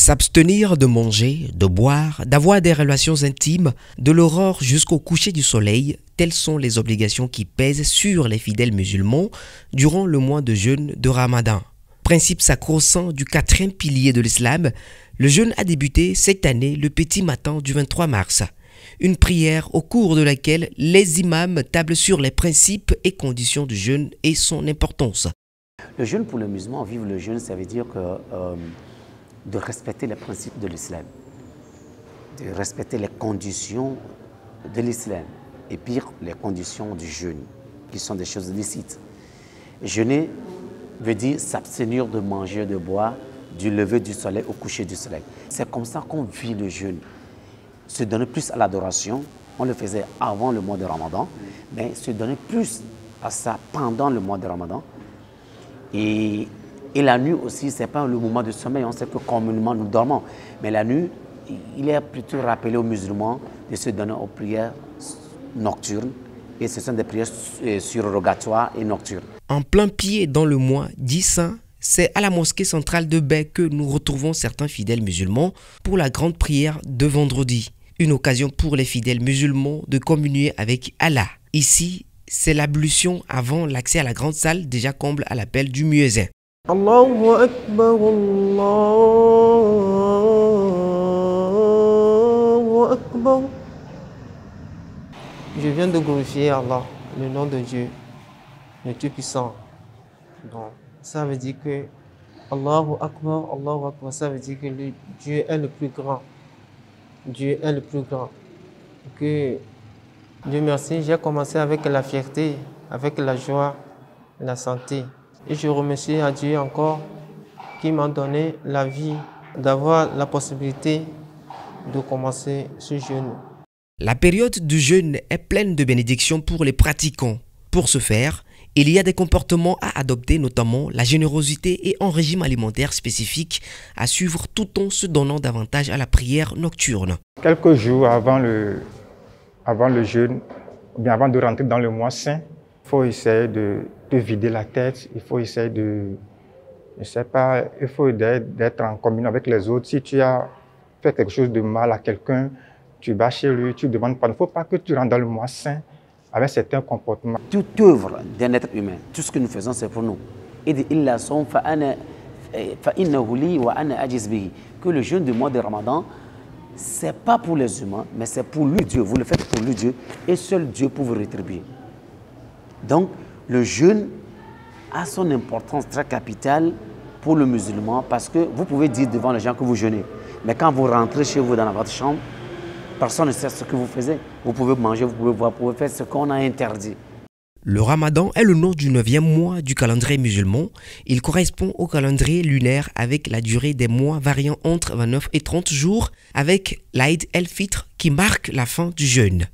S'abstenir de manger, de boire, d'avoir des relations intimes, de l'aurore jusqu'au coucher du soleil, telles sont les obligations qui pèsent sur les fidèles musulmans durant le mois de jeûne de Ramadan. Principe sacro-saint du quatrième pilier de l'islam, le jeûne a débuté cette année le petit matin du 23 mars. Une prière au cours de laquelle les imams tablent sur les principes et conditions du jeûne et son importance. Le jeûne pour le musulman, vivre le jeûne, ça veut dire que de respecter les principes de l'islam, de respecter les conditions de l'islam, et pire, les conditions du jeûne, qui sont des choses licites. Jeûner veut dire s'abstenir de manger, de boire, du lever du soleil au coucher du soleil. C'est comme ça qu'on vit le jeûne. Se donner plus à l'adoration, on le faisait avant le mois de Ramadan, mais se donner plus à ça pendant le mois de Ramadan. Et la nuit aussi, ce n'est pas le moment de sommeil, on sait que communément nous dormons. Mais la nuit, il est plutôt rappelé aux musulmans de se donner aux prières nocturnes. Et ce sont des prières surrogatoires et nocturnes. En plein pied dans le mois dit saint, c'est à la mosquée centrale de Bec que nous retrouvons certains fidèles musulmans pour la grande prière de vendredi. Une occasion pour les fidèles musulmans de communier avec Allah. Ici, c'est l'ablution avant l'accès à la grande salle, déjà comble à l'appel du muezzin. Allahu Akbar, Allahu Akbar. Je viens de glorifier Allah, le nom de Dieu, le Dieu puissant. Donc, ça veut dire que Allahu Akbar, ça veut dire que Dieu est le plus grand. Dieu est le plus grand. Que Dieu merci, j'ai commencé avec la fierté, avec la joie, la santé. Et je remercie à Dieu encore qui m'a donné la vie, d'avoir la possibilité de commencer ce jeûne. La période du jeûne est pleine de bénédictions pour les pratiquants. Pour ce faire, il y a des comportements à adopter, notamment la générosité et un régime alimentaire spécifique à suivre tout en se donnant davantage à la prière nocturne. Quelques jours avant le jeûne, ou bien avant de rentrer dans le mois saint, il faut essayer de vider la tête, il faut essayer d'être en communion avec les autres. Si tu as fait quelque chose de mal à quelqu'un, tu vas chez lui, tu demandes pardon. Il ne faut pas que tu rentres dans le mois saint avec certains comportements. Toute œuvre d'un être humain, tout ce que nous faisons, c'est pour nous. Que le jeûne du mois de Ramadan, ce n'est pas pour les humains, mais c'est pour lui, Dieu. Vous le faites pour lui, Dieu, et seul Dieu peut vous rétribuer. Donc, le jeûne a son importance très capitale pour le musulman parce que vous pouvez dire devant les gens que vous jeûnez. Mais quand vous rentrez chez vous dans votre chambre, personne ne sait ce que vous faites. Vous pouvez manger, vous pouvez boire, vous pouvez faire ce qu'on a interdit. Le Ramadan est le nom du 9e mois du calendrier musulman. Il correspond au calendrier lunaire avec la durée des mois variant entre 29 et 30 jours avec l'Aïd el-Fitr qui marque la fin du jeûne.